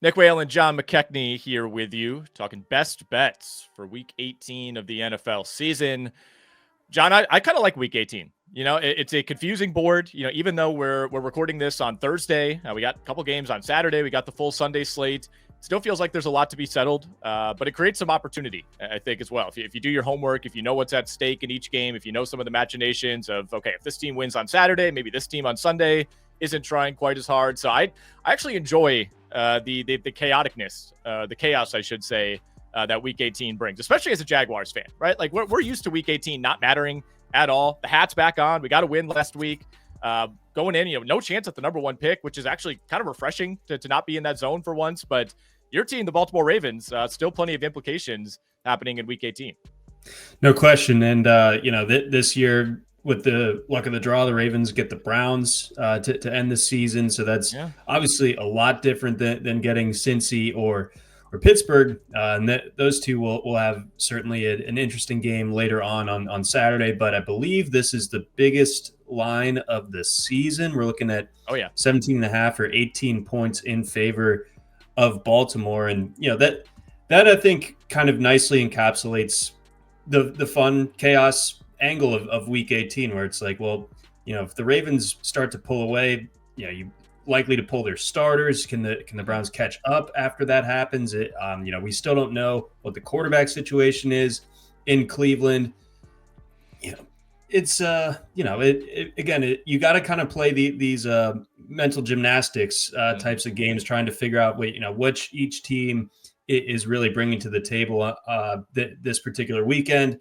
Nick Whalen, John McKechnie here with you, talking best bets for Week 18 of the NFL season. John, I kind of like Week 18. It's a confusing board. Even though we're recording this on Thursday, we got a couple games on Saturday. We got the full Sunday slate. Still feels like there's a lot to be settled, but it creates some opportunity, I think, as well. If you do your homework, if you know what's at stake in each game, if you know some of the machinations of, okay, if this team wins on Saturday, maybe this team on Sunday isn't trying quite as hard. So I actually enjoy the chaoticness, the chaos, I should say, that Week 18 brings, especially as a Jaguars fan, right? Like we're used to Week 18 not mattering at all. The hat's back on. We got a win last week. Going in, no chance at the number one pick, which is actually kind of refreshing to not be in that zone for once. But your team, the Baltimore Ravens, still plenty of implications happening in Week 18. No question. And, this year, with the luck of the draw, the Ravens get the Browns to end the season. So that's obviously a lot different than getting Cincy or Pittsburgh. And those two will have certainly an interesting game later on Saturday. But I believe this is the biggest line of the season. We're looking at 17.5 or 18 points in favor of Baltimore. And, that I think kind of nicely encapsulates the fun chaos angle of Week 18, where it's like, well, if the Ravens start to pull away, you likely to pull their starters. Can the Browns catch up after that happens? We still don't know what the quarterback situation is in Cleveland. It's you got to kind of play these mental gymnastics types of games, trying to figure out which each team is really bringing to the table this particular weekend.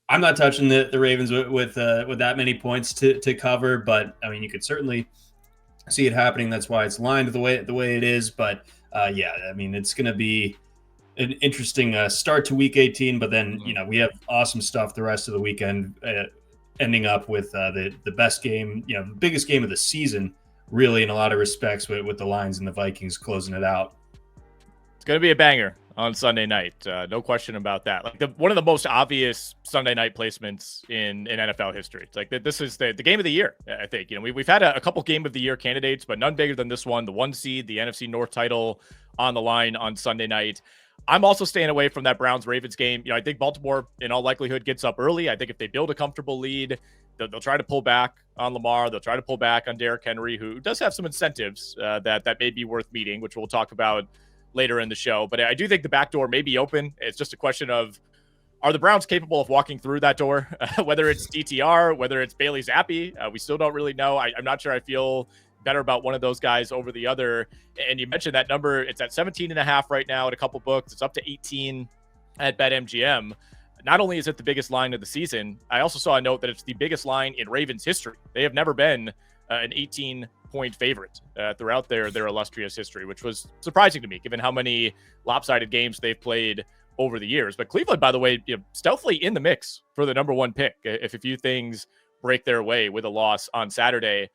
I'm not touching the Ravens with that many points to cover, but I mean, you could certainly see it happening. That's why it's lined the way it is. But it's going to be an interesting start to Week 18. But then we have awesome stuff the rest of the weekend, ending up with the best game, the biggest game of the season, really, in a lot of respects, with the Lions and the Vikings closing it out. It's going to be a banger on Sunday night. No question about that. Like one of the most obvious Sunday night placements in NFL history. It's like this is the game of the year, I think. We've had a couple game of the year candidates, but none bigger than this one. The 1 seed, the NFC North title on the line on Sunday night. I'm also staying away from that Browns-Ravens game. I think Baltimore, in all likelihood, gets up early. I think if they build a comfortable lead, they'll try to pull back on Lamar. They'll try to pull back on Derrick Henry, who does have some incentives that may be worth meeting, which we'll talk about later in the show. But I do think the back door may be open. It's just a question of, are the Browns capable of walking through that door? Whether it's DTR, whether it's Bailey Zappi, we still don't really know. I'm not sure I feel better about one of those guys over the other. And you mentioned that number. It's at 17.5 right now at a couple books. It's up to 18 at BetMGM. Not only is it the biggest line of the season, I also saw a note that it's the biggest line in Ravens history. They have never been an 18-point favorite throughout their illustrious history, which was surprising to me, given how many lopsided games they've played over the years. But Cleveland, by the way, stealthily in the mix for the number one pick if a few things break their way with a loss on Saturday.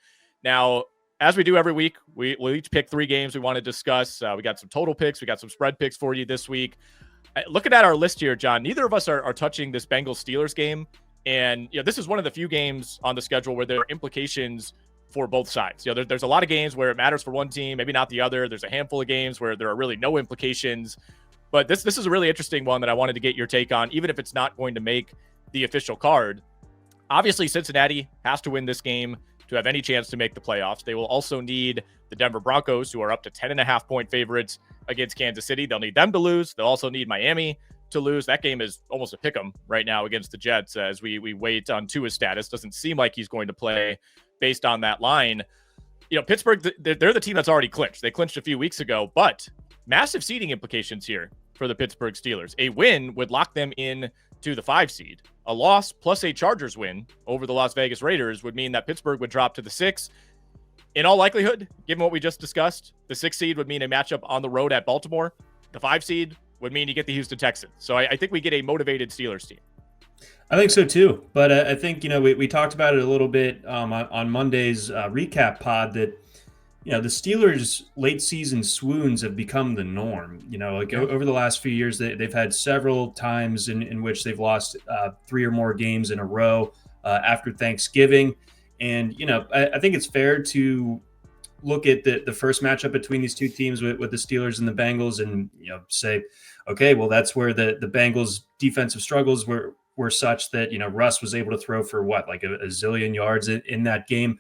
Now, as we do every week, we'll each pick 3 games we want to discuss. We got some total picks. We got some spread picks for you this week. Looking at our list here, John, neither of us are touching this Bengals-Steelers game. And this is one of the few games on the schedule where there are implications for both sides. There's a lot of games where it matters for one team, maybe not the other. There's a handful of games where there are really no implications. But this is a really interesting one that I wanted to get your take on, even if it's not going to make the official card. Obviously, Cincinnati has to win this game to have any chance to make the playoffs. They will also need the Denver Broncos, who are up to 10.5-point favorites against Kansas City. They'll need them to lose. They'll also need Miami to lose. That game is almost a pick'em right now against the Jets as we wait on Tua's status. Doesn't seem like he's going to play based on that line. Pittsburgh, they're the team that's already clinched. They clinched a few weeks ago, but massive seeding implications here for the Pittsburgh Steelers. A win would lock them in to the 5 seed. A loss plus a Chargers win over the Las Vegas Raiders would mean that Pittsburgh would drop to the 6. In all likelihood, given what we just discussed, the 6 seed would mean a matchup on the road at Baltimore. The 5 seed would mean you get the Houston Texans. So I think we get a motivated Steelers team. I think so too. But I think, we talked about it a little bit on Monday's recap pod that, the Steelers' late season swoons have become the norm. Over the last few years, they've had several times in which they've lost 3 or more games in a row after Thanksgiving. And, I think it's fair to look at the first matchup between these two teams with the Steelers and the Bengals and, say, okay, well, that's where the Bengals defensive struggles were such that, Russ was able to throw for like a zillion yards in that game.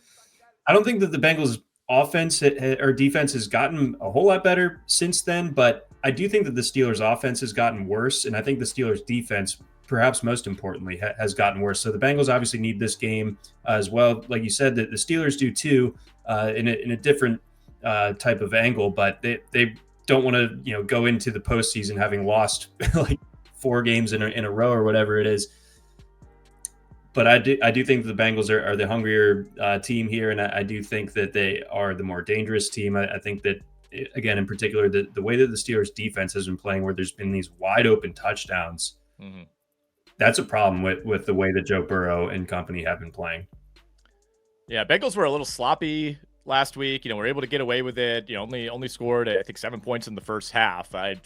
I don't think that the Bengals offense or defense has gotten a whole lot better since then, but I do think that the Steelers offense has gotten worse. And I think the Steelers defense, perhaps most importantly, has gotten worse. So the Bengals obviously need this game as well. Like you said, that the Steelers do too, in a different type of angle, but they don't want to, go into the postseason having lost like 4 games in a row or whatever it is. But I do think the Bengals are the hungrier team here, and I do think that they are the more dangerous team. I think that, again, in particular, the way that the Steelers defense has been playing, where there's been these wide open touchdowns, that's a problem with the way that Joe Burrow and company have been playing. Yeah, Bengals were a little sloppy last week. Were able to get away with it. Only scored, I think, 7 points in the first half. I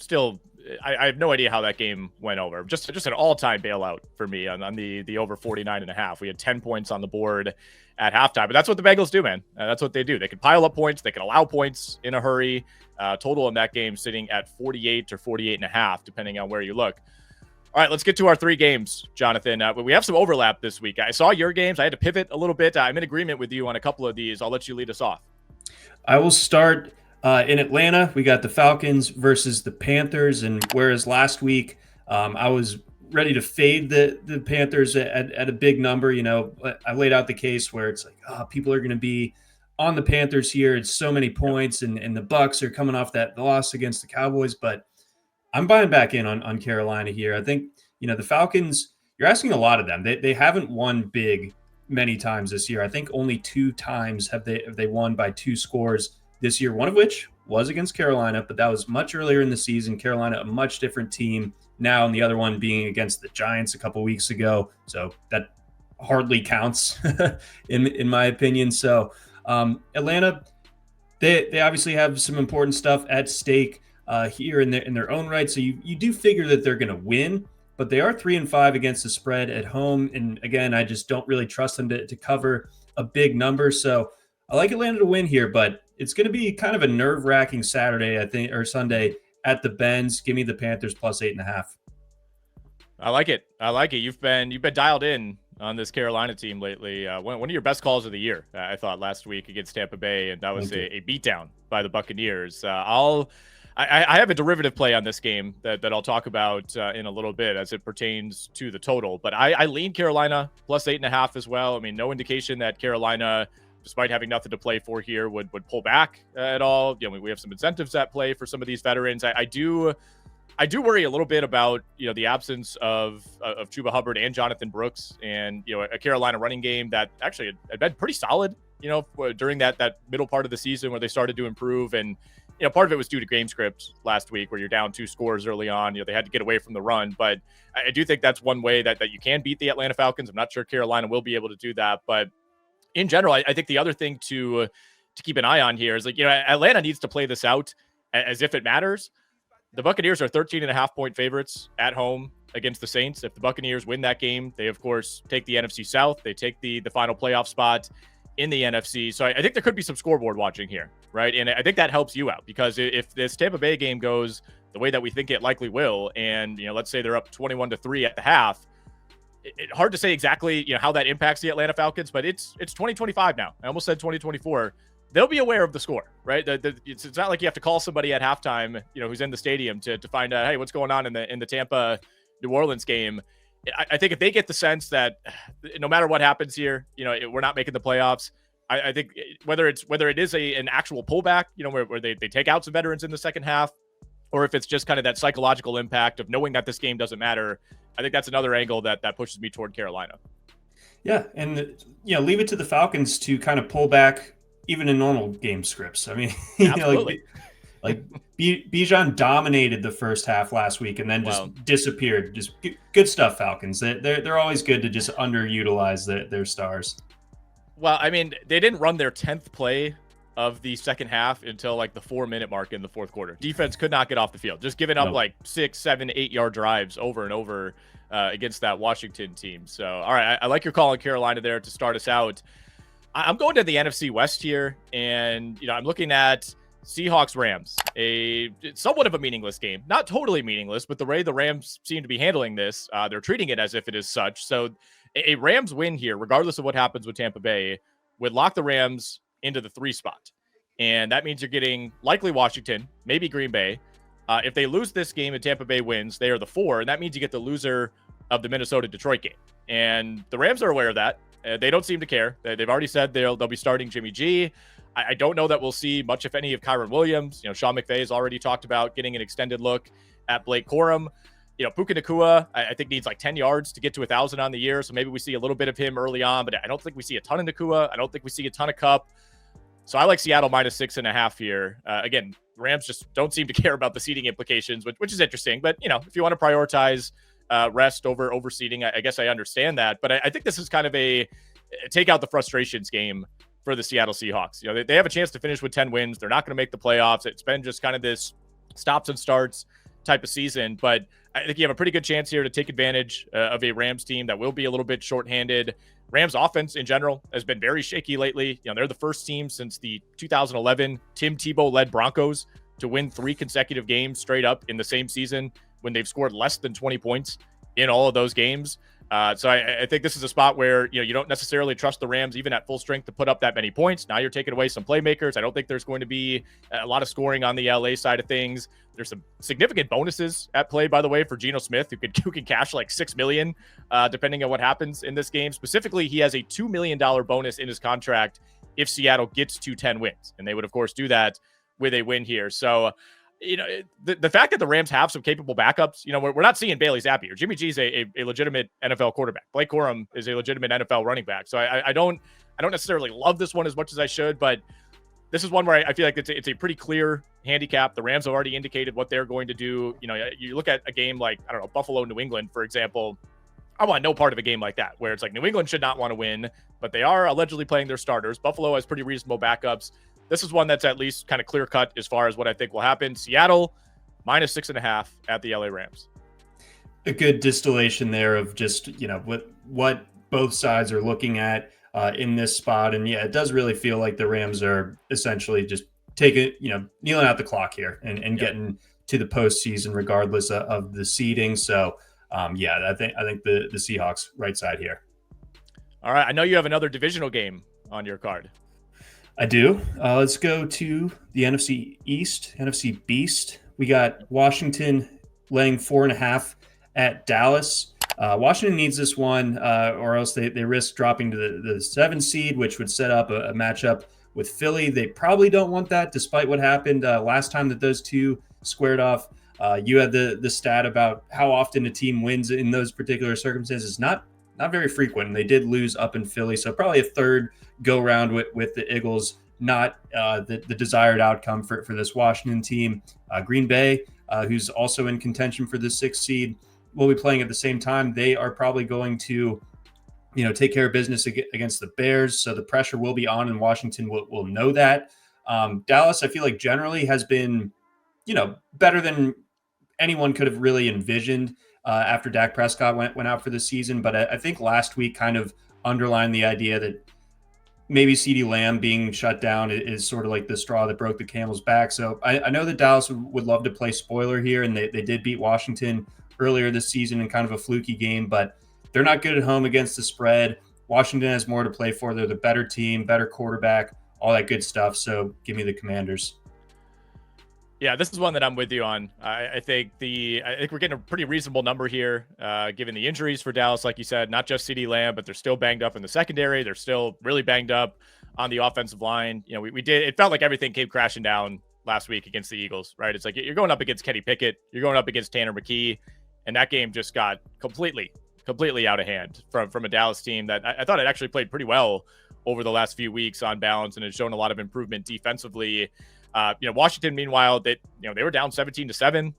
have no idea how that game went over. Just an all-time bailout for me on the over 49.5. We had 10 points on the board at halftime, but that's what the Bengals do, man. That's what they do. They can pile up points. They can allow points in a hurry. Total in that game sitting at 48 or 48.5, depending on where you look. All right, let's get to our 3 games, Jonathan. We have some overlap this week. I saw your games. I had to pivot a little bit. I'm in agreement with you on a couple of these. I'll let you lead us off. I will start in Atlanta. We got the Falcons versus the Panthers. And whereas last week I was ready to fade the Panthers at a big number, I laid out the case where it's like, people are going to be on the Panthers here. It's so many points, and the Bucs are coming off that loss against the Cowboys. But I'm buying back in on Carolina here. I think, the Falcons, you're asking a lot of them. They haven't won big many times this year. I think only 2 times have they won by 2 scores this year, one of which was against Carolina, but that was much earlier in the season. Carolina, a much different team now, and the other one being against the Giants a couple weeks ago. So that hardly counts in my opinion. So Atlanta, they obviously have some important stuff at stake here in their own right. So you do figure that they're going to win, but they are 3-5 against the spread at home. And again, I just don't really trust them to cover a big number. So I like Atlanta to win here, but it's going to be kind of a nerve-wracking Saturday, I think, or Sunday at the Benz. Give me the Panthers plus 8.5. I like it. You've been dialed in on this Carolina team lately. One of your best calls of the year, I thought, last week against Tampa Bay, and that was a beatdown by the Buccaneers. I have a derivative play on this game that I'll talk about in a little bit as it pertains to the total, but I lean Carolina plus 8.5 as well. I mean, no indication that Carolina, despite having nothing to play for here, would pull back at all. We have some incentives at play for some of these veterans. I do worry a little bit about the absence of Chuba Hubbard and Jonathan Brooks, and a Carolina running game that actually had been pretty solid during that middle part of the season where they started to improve. And part of it was due to game script last week where you're down 2 scores early on. They had to get away from the run, but I do think that's one way that you can beat the Atlanta Falcons. I'm not sure Carolina will be able to do that, but in general, I think the other thing to keep an eye on here is Atlanta needs to play this out as if it matters. The Buccaneers are 13.5 point favorites at home against the Saints. If the Buccaneers win that game, they of course take the NFC South. They take the final playoff spot in the NFC. So I think there could be some scoreboard watching here, right? And I think that helps you out, because if this Tampa Bay game goes the way that we think it likely will, and let's say they're up 21-3 at the half, hard to say exactly how that impacts the Atlanta Falcons, but it's 2025 now. I almost said 2024. They'll be aware of the score, right? It's not like you have to call somebody at halftime, who's in the stadium to find out, hey, what's going on in the Tampa New Orleans game. I think if they get the sense that no matter what happens here, we're not making the playoffs. I think whether it is an actual pullback, where they take out some veterans in the second half, or if it's just kind of that psychological impact of knowing that this game doesn't matter, I think that's another angle that pushes me toward Carolina. Yeah, and leave it to the Falcons to kind of pull back even in normal game scripts. I mean, Bijan dominated the first half last week and then just disappeared. Just good stuff, Falcons. They're always good to just underutilize their stars. Well, I mean, they didn't run their 10th play of the second half until the 4-minute mark in the fourth quarter. Defense could not get off the field, just giving up 6, 7, 8-yard drives over and over against that Washington team. So, all right, I like your call on Carolina there to start us out. I'm going to the NFC West here, and I'm looking at Seahawks Rams, a somewhat of a meaningless game. Not totally meaningless, but the way the Rams seem to be handling this, they're treating it as if it is such. So a Rams win here, regardless of what happens with Tampa Bay, would lock the Rams into the 3 spot. And that means you're getting likely Washington, maybe Green Bay. If they lose this game and Tampa Bay wins, they are the 4, and that means you get the loser of the Minnesota-Detroit game. And the Rams are aware of that. They don't seem to care. They've already said they'll be starting Jimmy G. I don't know that we'll see much, if any, of Kyron Williams. Sean McVay has already talked about getting an extended look at Blake Corum. Puka Nacua, I think, needs like 10 yards to get to 1,000 on the year. So maybe we see a little bit of him early on, but I don't think we see a ton of Nacua. I don't think we see a ton of Kupp. So I like Seattle minus 6.5 here. Again, Rams just don't seem to care about the seeding implications, which is interesting. But, if you want to prioritize rest over seeding, I guess I understand that. But I think this is kind of a take out the frustrations game for the Seattle Seahawks. They have a chance to finish with 10 wins. They're not going to make the playoffs. It's been just kind of this stops and starts type of season. But I think you have a pretty good chance here to take advantage of a Rams team that will be a little bit shorthanded. Rams offense in general has been very shaky lately. They're the first team since the 2011 Tim Tebow-led Broncos to win 3 consecutive games straight up in the same season when they've scored less than 20 points in all of those games. So I think this is a spot where, you don't necessarily trust the Rams even at full strength to put up that many points. Now you're taking away some playmakers. I don't think there's going to be a lot of scoring on the LA side of things. There's some significant bonuses at play, by the way, for Geno Smith, who can cash like $6 million, depending on what happens in this game. Specifically, he has a $2 million bonus in his contract if Seattle gets to 10 wins. And they would, of course, do that with a win here. So, the fact that the Rams have some capable backups, we're not seeing Bailey Zappi or Jimmy G is a legitimate NFL quarterback. Blake Corum is a legitimate NFL running back. So I don't necessarily love this one as much as I should, but this is one where I feel like it's a pretty clear handicap. The Rams have already indicated what they're going to do. You look at a game like, I don't know, Buffalo, New England, for example. I want no part of a game like that, where it's like New England should not want to win, but they are allegedly playing their starters. Buffalo has pretty reasonable backups. This is one that's at least kind of clear cut as far as what I think will happen. Seattle minus 6.5 at the LA Rams. A good distillation there of just, what both sides are looking at in this spot. And yeah, it does really feel like the Rams are essentially just kneeling out the clock here and getting to the postseason regardless of the seeding. So I think the Seahawks right side here. All right. I know you have another divisional game on your card. I do. Let's go to the NFC East, NFC Beast. We got Washington laying 4.5 at Dallas. Washington needs this one, or else they risk dropping to the 7 seed, which would set up a matchup with Philly. They probably don't want that, despite what happened last time that those two squared off. You had the stat about how often a team wins in those particular circumstances. Not very frequent. They did lose up in Philly, so probably a third go round with the Eagles, not the desired outcome for this Washington team. Green Bay, who's also in contention for the 6th seed, will be playing at the same time. They are probably going to, take care of business against the Bears, so the pressure will be on, and Washington will know that. Dallas, I feel like generally has been, better than anyone could have really envisioned after Dak Prescott went out for the season. But I think last week kind of underlined the idea that maybe CeeDee Lamb being shut down is sort of like the straw that broke the camel's back. So I know that Dallas would love to play spoiler here, and they did beat Washington earlier this season in kind of a fluky game, but they're not good at home against the spread. Washington has more to play for. They're the better team, better quarterback, all that good stuff. So give me the Commanders. Yeah, this is one that I'm with you on. I think we're getting a pretty reasonable number here, given the injuries for Dallas, like you said, not just CeeDee Lamb, but they're still banged up in the secondary. They're still really banged up on the offensive line. It felt like everything came crashing down last week against the Eagles, right? It's like you're going up against Kenny Pickett, you're going up against Tanner McKee, and that game just got completely out of hand from a Dallas team that I thought it actually played pretty well over the last few weeks on balance and has shown a lot of improvement defensively. Washington, meanwhile, they were down 17-7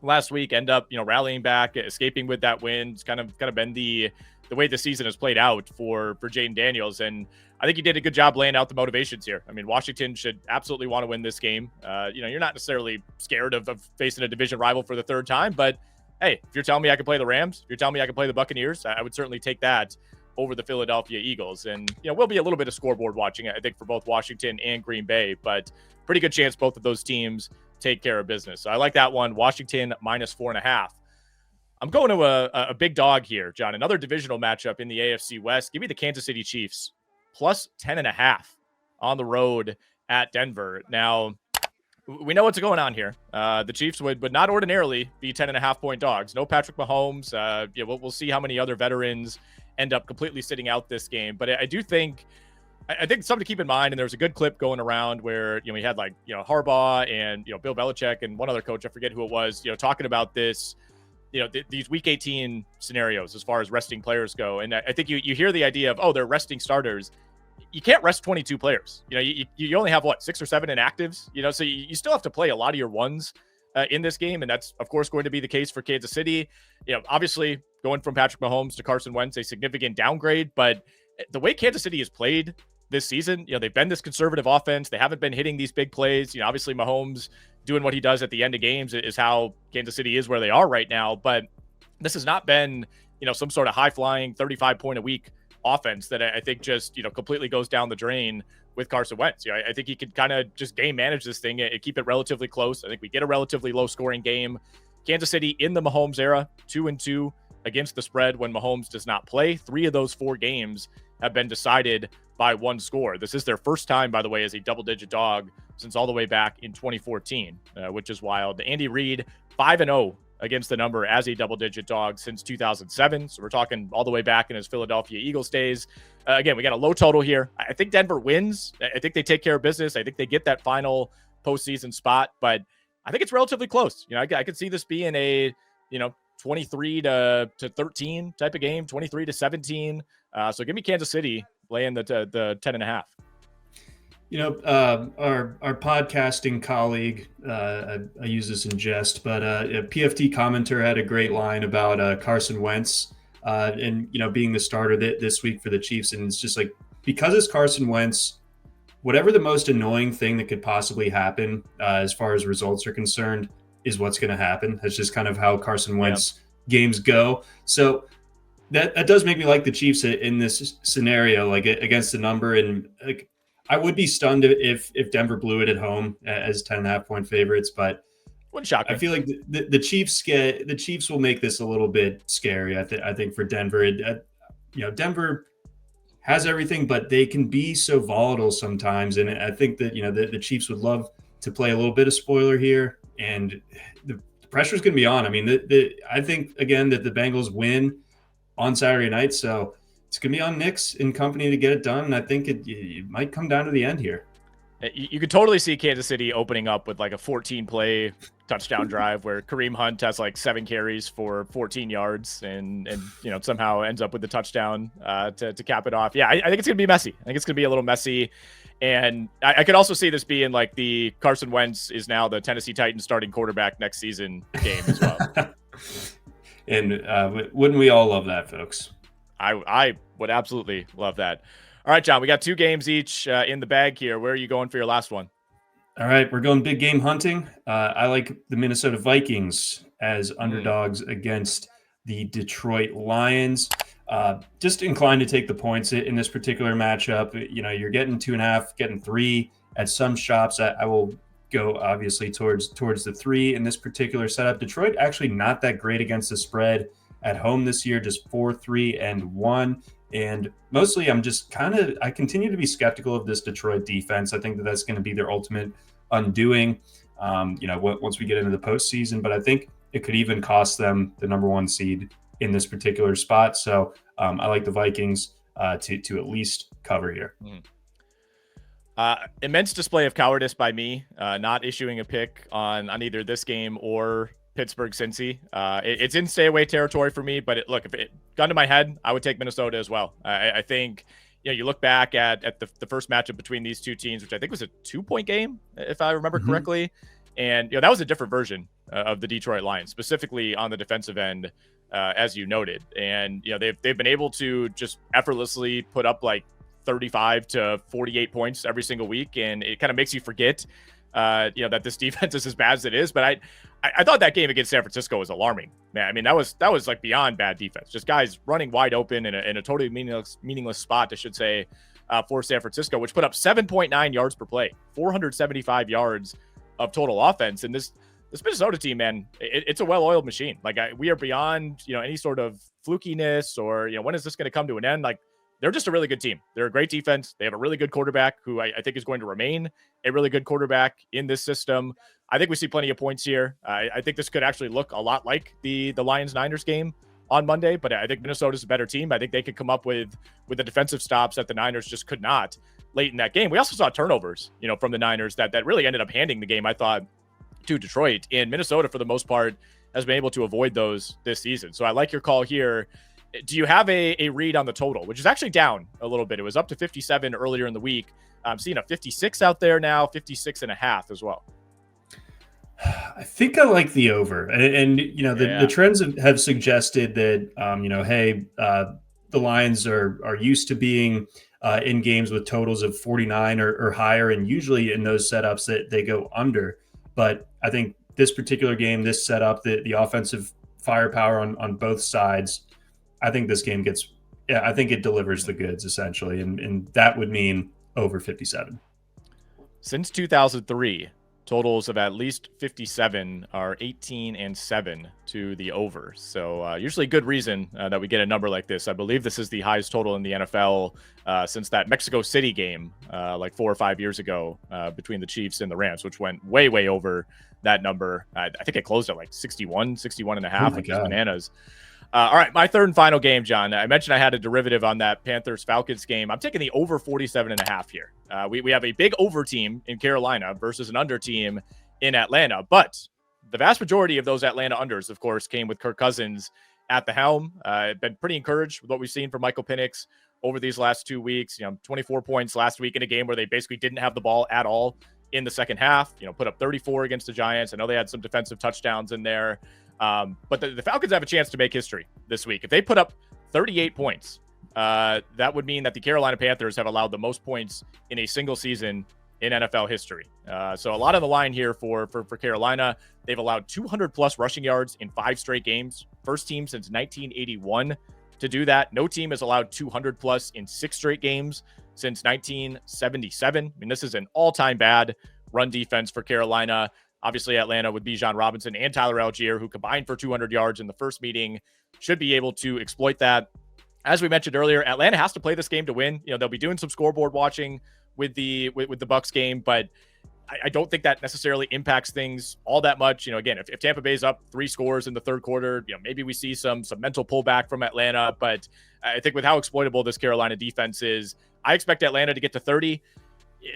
last week, end up, rallying back, escaping with that win. It's kind of been the way the season has played out for Jaden Daniels. And I think he did a good job laying out the motivations here. I mean, Washington should absolutely want to win this game. You're not necessarily scared of facing a division rival for the 3rd time, but hey, if you're telling me I can play the Rams, if you're telling me I can play the Buccaneers, I would certainly take that over the Philadelphia Eagles. And, will be a little bit of scoreboard watching, I think, for both Washington and Green Bay, but pretty good chance both of those teams take care of business. So I like that one. Washington -4.5. I'm going to a big dog here, John. Another divisional matchup in the AFC West. Give me the Kansas City Chiefs +10.5 on the road at Denver. Now, we know what's going on here. The Chiefs would not ordinarily be 10.5-point dogs. No Patrick Mahomes. We'll see how many other veterans end up completely sitting out this game. But I do think, something to keep in mind, and there's a good clip going around where, we had Harbaugh and, Bill Belichick and one other coach, I forget who it was, talking about this, these week 18 scenarios as far as resting players go. And I think you hear the idea of, they're resting starters. You can't rest 22 players. You only have 6 or 7 inactives, so you still have to play a lot of your ones in this game. And that's, of course, going to be the case for Kansas City. Obviously going from Patrick Mahomes to Carson Wentz, a significant downgrade, but the way Kansas City has played this season, they've been this conservative offense. They haven't been hitting these big plays. Obviously Mahomes doing what he does at the end of games is how Kansas City is where they are right now. But this has not been, some sort of high flying 35 point a week offense that I think just, completely goes down the drain with Carson Wentz. I think he could kind of just game manage this thing and keep it relatively close. I think we get a relatively low scoring game. Kansas City in the Mahomes era, 2-2 against the spread when Mahomes does not play. 3 of those 4 games have been decided by 1 score. This is their first time, by the way, as a double-digit dog since all the way back in 2014, which is wild. Andy Reid, 5-0 against the number as a double-digit dog since 2007. So we're talking all the way back in his Philadelphia Eagles days. Again, we got a low total here. I think Denver wins. I think they take care of business. I think they get that final postseason spot, but I think it's relatively close. I could see this being a, 23-13 type of game, 23-17. So give me Kansas City laying the 10.5. Our podcasting colleague, I use this in jest, but a PFT commenter had a great line about Carson Wentz and being the starter this week for the Chiefs. And it's just because it's Carson Wentz, whatever the most annoying thing that could possibly happen as far as results are concerned is what's going to happen. That's just kind of how Carson Wentz games go. So that does make me like the Chiefs in this scenario, against the number. And I would be stunned if Denver blew it at home as 10.5-point favorites, but wouldn't shock me. I feel like the Chiefs will make this a little bit scary. I think for Denver, Denver has everything, but they can be so volatile sometimes. And I think that, the Chiefs would love to play a little bit of spoiler here, and the pressure is going to be on. I mean, I think again that the Bengals win on Saturday night, so it's going to be on Nick's and company to get it done. And I think it might come down to the end here. You could totally see Kansas City opening up with a 14-play touchdown drive where Kareem Hunt has 7 carries for 14 yards and somehow ends up with the touchdown to cap it off. Yeah, I think it's going to be messy. I think it's going to be a little messy. And I could also see this being the Carson Wentz is now the Tennessee Titans starting quarterback next season game as well. And wouldn't we all love that, folks? I would absolutely love that. All right, John, we got 2 games each in the bag here. Where are you going for your last one? All right, we're going big game hunting. I like the Minnesota Vikings as underdogs against the Detroit Lions. Just inclined to take the points in this particular matchup. You're getting 2.5, getting 3 at some shops. I will go obviously towards the 3 in this particular setup. Detroit actually not that great against the spread at home this year, just 4-3-1. And mostly I continue to be skeptical of this Detroit defense. I think that's going to be their ultimate undoing, once we get into the postseason. But I think it could even cost them the number 1 seed in this particular spot. So I like the Vikings to at least cover here. Immense display of cowardice by me, not issuing a pick on either this game or Pittsburgh Cincy. It's in stay away territory for me, but if it gun to my head, I would take Minnesota as well. I think you look back at the first matchup between these 2 teams, which I think was a 2-point game, if I remember correctly, and that was a different version of the Detroit Lions, specifically on the defensive end, as you noted. And they've been able to just effortlessly put up 35 to 48 points every single week, and it kind of makes you forget that this defense is as bad as it is. But I thought that game against San Francisco was alarming, man. I mean, that was like beyond bad defense. Just guys running wide open in a totally meaningless spot, I should say, for San Francisco, which put up 7.9 yards per play, 475 yards of total offense. And this Minnesota team, man, it's a well-oiled machine. Like we are beyond, any sort of flukiness or, when is this going to come to an end? Like they're just a really good team. They're a great defense. They have a really good quarterback who I think is going to remain a really good quarterback in this system. I think we see plenty of points here. I think this could actually look a lot like the Lions-Niners game on Monday, but I think Minnesota's a better team. I think they could come up with the defensive stops that the Niners just could not late in that game. We also saw turnovers, from the Niners that really ended up handing the game, I thought, to Detroit. And Minnesota, for the most part, has been able to avoid those this season. So I like your call here. Do you have a read on the total, which is actually down a little bit? It was up to 57 earlier in the week. I'm seeing a 56 out there now, 56.5 as well. I think I like the over, and the trends have suggested that the Lions are used to being in games with totals of 49 or higher, and usually in those setups that they go under. But I think this particular game, this setup, the offensive firepower on both sides, I think this game I think it delivers the goods essentially, and that would mean over 57. Since 2003. Totals of at least 57 are 18-7 to the over. So usually good reason that we get a number like this. I believe this is the highest total in the NFL since that Mexico City game like 4 or 5 years ago between the Chiefs and the Rams, which went way, way over that number. I think it closed at like 61 and a half, which is bananas. All right, my third and final game, John. I mentioned I had a derivative on that Panthers Falcons game. I'm taking the over 47.5 here. We have a big over team in Carolina versus an under team in Atlanta, but the vast majority of those Atlanta unders, of course, came with Kirk Cousins at the helm. I've been pretty encouraged with what we've seen from Michael Penix over these last 2 weeks. 24 points last week in a game where they basically didn't have the ball at all in the second half. Put up 34 against the Giants. I know they had some defensive touchdowns in there. But the Falcons have a chance to make history this week. If they put up 38 points, that would mean that the Carolina Panthers have allowed the most points in a single season in NFL history. So a lot on the line here for Carolina. They've allowed 200 plus rushing yards in 5 straight games. First team since 1981 to do that. No team has allowed 200 plus in 6 straight games since 1977. I mean, this is an all-time bad run defense for Carolina. Obviously, Atlanta with Bijan Robinson and Tyler Algier, who combined for 200 yards in the first meeting, should be able to exploit that. As we mentioned earlier, Atlanta has to play this game to win. They'll be doing some scoreboard watching with the Bucs game, but I don't think that necessarily impacts things all that much. Again, if Tampa Bay's up 3 scores in the third quarter, maybe we see some mental pullback from Atlanta. But I think with how exploitable this Carolina defense is, I expect Atlanta to get to 30.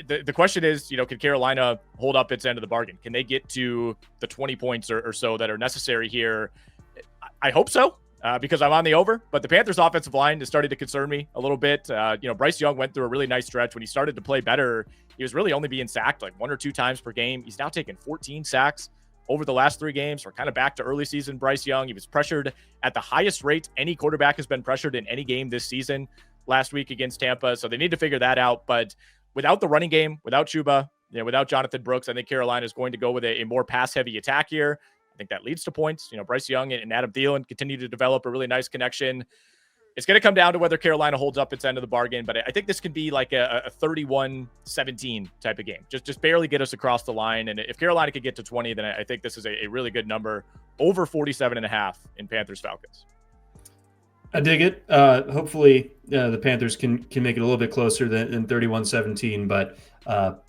The question is, can Carolina hold up its end of the bargain? Can they get to the 20 points or so that are necessary here? I hope so, because I'm on the over. But the Panthers' offensive line is starting to concern me a little bit. Bryce Young went through a really nice stretch. When he started to play better, he was really only being sacked like 1 or 2 times per game. He's now taken 14 sacks over the last 3 games. We're kind of back to early season Bryce Young. He was pressured at the highest rate any quarterback has been pressured in any game this season last week against Tampa. So they need to figure that out. But without the running game, without Chuba, without Jonathan Brooks, I think Carolina is going to go with a more pass-heavy attack here. I think that leads to points. Bryce Young and Adam Thielen continue to develop a really nice connection. It's going to come down to whether Carolina holds up its end of the bargain, but I think this could be like a 31-17 type of game. Just barely get us across the line. And if Carolina could get to 20, then I think this is a really good number, over 47.5 in Panthers Falcons. I dig it. Hopefully the Panthers can make it a little bit closer than 31-17. But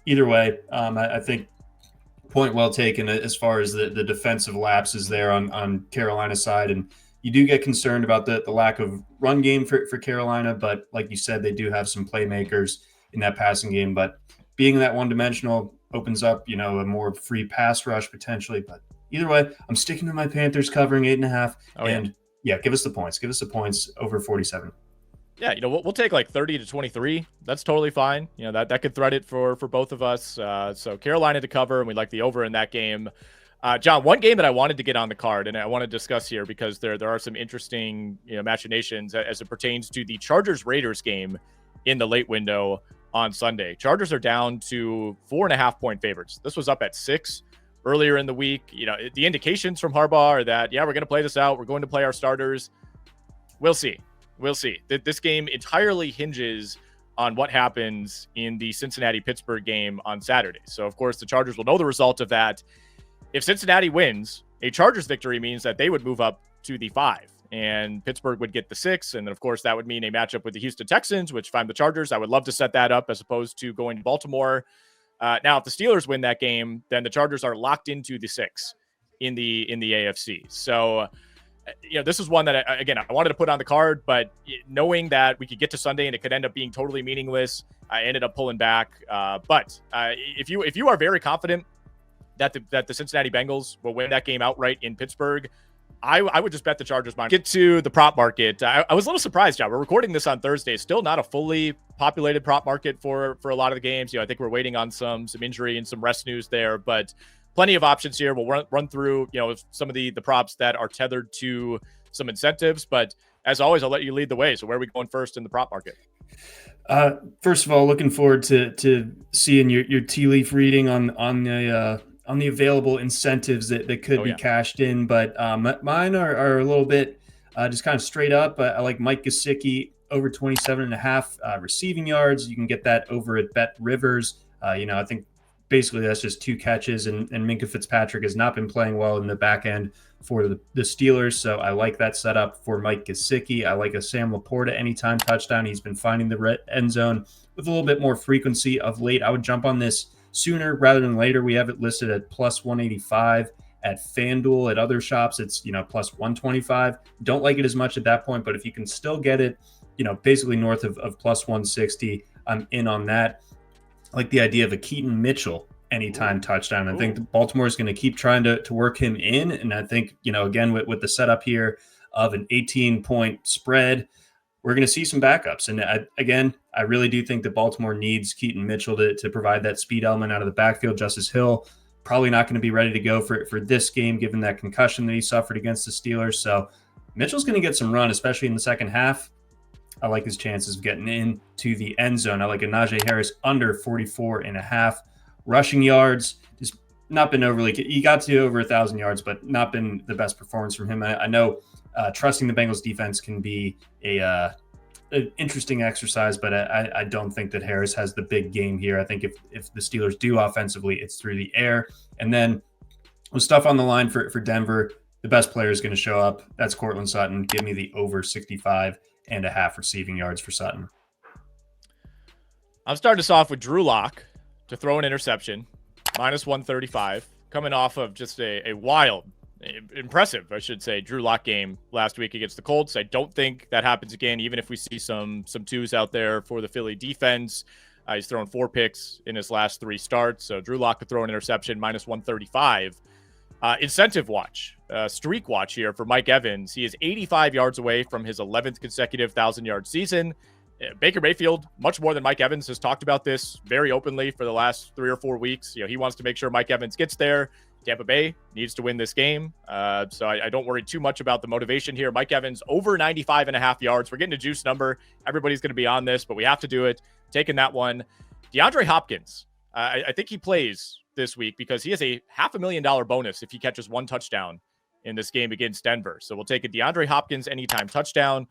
either way, I think point well taken as far as the defensive lapses there on Carolina's side. And you do get concerned about the lack of run game for Carolina. But like you said, they do have some playmakers in that passing game. But being that one-dimensional opens up, a more free pass rush potentially. But either way, I'm sticking to my Panthers covering 8.5. Yeah, give us the points. Give us the points over 47. Yeah, we'll take like 30 to 23. That's totally fine. That could thread it for both of us. So Carolina to cover, and we like the over in that game. John, one game that I wanted to get on the card and I want to discuss here because there are some interesting machinations as it pertains to the Chargers-Raiders game in the late window on Sunday. Chargers are down to 4.5 point favorites. This was up at 6 earlier in the week. The indications from Harbaugh are that, yeah, we're going to play this out. We're going to play our starters. We'll see. This game entirely hinges on what happens in the Cincinnati-Pittsburgh game on Saturday. So, of course, the Chargers will know the result of that. If Cincinnati wins, a Chargers victory means that they would move up to the 5, and Pittsburgh would get the 6. And then, of course, that would mean a matchup with the Houston Texans, which if I'm the Chargers, I would love to set that up as opposed to going to Baltimore. Now, if the Steelers win that game, then the Chargers are locked into the 6 in the AFC. So, this is one that, I wanted to put on the card, but knowing that we could get to Sunday and it could end up being totally meaningless, I ended up pulling back. But if you are very confident that the Cincinnati Bengals will win that game outright in Pittsburgh, I would just bet the Chargers minus. Get to the prop market. I was a little surprised, John. We're recording this on Thursday. Still not a fully populated prop market for a lot of the games. I think we're waiting on some injury and some rest news there, but plenty of options here. We'll run through, some of the props that are tethered to some incentives. But as always, I'll let you lead the way. So where are we going first in the prop market? First of all, looking forward to seeing your tea leaf reading on the available incentives that could be cashed in. But mine are a little bit just kind of straight up. I like Mike Gesicki over 27.5 receiving yards. You can get that over at Bet Rivers. I think basically that's just 2 catches, and Minkah Fitzpatrick has not been playing well in the back end for the Steelers. So I like that setup for Mike Gesicki. I like a Sam Laporta anytime touchdown. He's been finding the end zone with a little bit more frequency of late. I would jump on this sooner rather than later. We have it listed at plus 185 at FanDuel. At other shops, it's, plus 125. Don't like it as much at that point, but if you can still get it, basically north of plus 160, I'm in on that. I like the idea of a Keaton Mitchell anytime touchdown. I think Baltimore is going to keep trying to work him in. And I think, again, with the setup here of an 18-point spread, we're going to see some backups. And I really do think that Baltimore needs Keaton Mitchell to provide that speed element out of the backfield. Justice Hill probably not going to be ready to go for this game, given that concussion that he suffered against the Steelers. So Mitchell's going to get some run, especially in the second half. I like his chances of getting into the end zone. I like a Najee Harris under 44.5 rushing yards. Just not been overly. He got to over 1,000 yards, but not been the best performance from him. I know trusting the Bengals defense can be an interesting exercise, but I don't think that Harris has the big game here. I think if the Steelers do offensively, it's through the air. And then with stuff on the line for Denver, the best player is going to show up. That's Courtland Sutton. Give me the over 65.5 receiving yards for Sutton. I'm starting us off with Drew Lock to throw an interception, minus 135, coming off of just a wild, impressive, I should say, Drew Lock game last week against the Colts. I don't think that happens again, even if we see some twos out there for the Philly defense. He's thrown 4 picks in his last 3 starts. So Drew Lock to throw an interception, minus 135. Incentive watch, streak watch here for Mike Evans. He is 85 yards away from his 11th consecutive 1,000-yard season. Baker Mayfield, much more than Mike Evans, has talked about this very openly for the last 3 or 4 weeks. He wants to make sure Mike Evans gets there. Tampa Bay needs to win this game. So I don't worry too much about the motivation here. Mike Evans over 95.5 yards. We're getting a juice number. Everybody's going to be on this, but we have to do it. Taking that one. DeAndre Hopkins. I think he plays this week because he has a $500,000 bonus if he catches 1 touchdown in this game against Denver. So we'll take a DeAndre Hopkins anytime touchdown.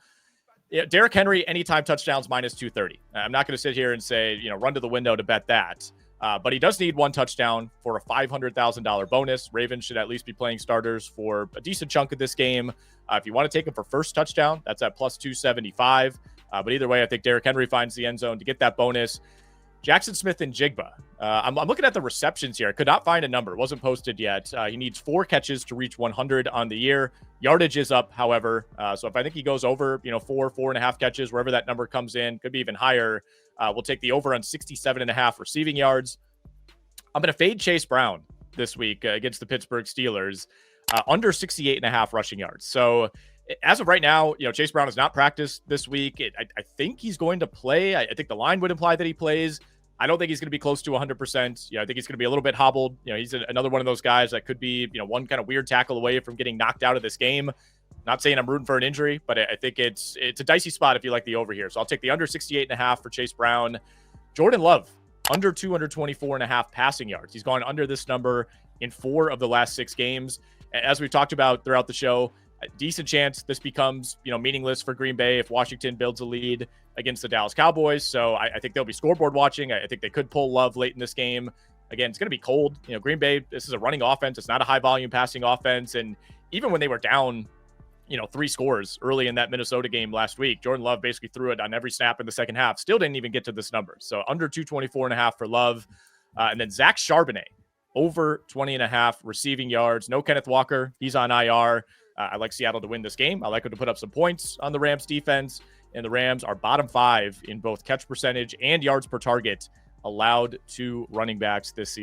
Derrick Henry anytime touchdowns minus 230. I'm not going to sit here and say, run to the window to bet that. But he does need 1 touchdown for a $500,000 bonus. Ravens should at least be playing starters for a decent chunk of this game. If you want to take him for first touchdown, that's at plus 275. But either way, I think Derrick Henry finds the end zone to get that bonus. Jackson Smith and Jigba. I'm looking at the receptions here. I could not find a number. It wasn't posted yet. He needs 4 catches to reach 100 on the year. Yardage is up, however. So if I think he goes over, 4.5 catches, wherever that number comes in, could be even higher. We'll take the over on 67.5 receiving yards. I'm going to fade Chase Brown this week against the Pittsburgh Steelers, under 68.5 rushing yards. So as of right now, Chase Brown has not practiced this week. I think he's going to play. I think the line would imply that he plays. I don't think he's going to be close to 100%. I think he's going to be a little bit hobbled. He's another one of those guys that could be, one kind of weird tackle away from getting knocked out of this game. Not saying I'm rooting for an injury, but I think it's a dicey spot if you like the over here. So I'll take the under 68.5 for Chase Brown. Jordan Love, under 224.5 passing yards. He's gone under this number in 4 of the last 6 games. As we've talked about throughout the show, a decent chance this becomes, meaningless for Green Bay if Washington builds a lead against the Dallas Cowboys. So I think they'll be scoreboard watching. I think they could pull Love late in this game. Again, it's going to be cold. Green Bay, this is a running offense. It's not a high volume passing offense. And even when they were down, 3 scores early in that Minnesota game last week, Jordan Love basically threw it on every snap in the second half. Still didn't even get to this number. So under 224.5 for Love. And then Zach Charbonnet, over 20.5 receiving yards. No Kenneth Walker. He's on IR. I like Seattle to win this game. I like them to put up some points on the Rams defense. And the Rams are bottom 5 in both catch percentage and yards per target allowed to running backs this season.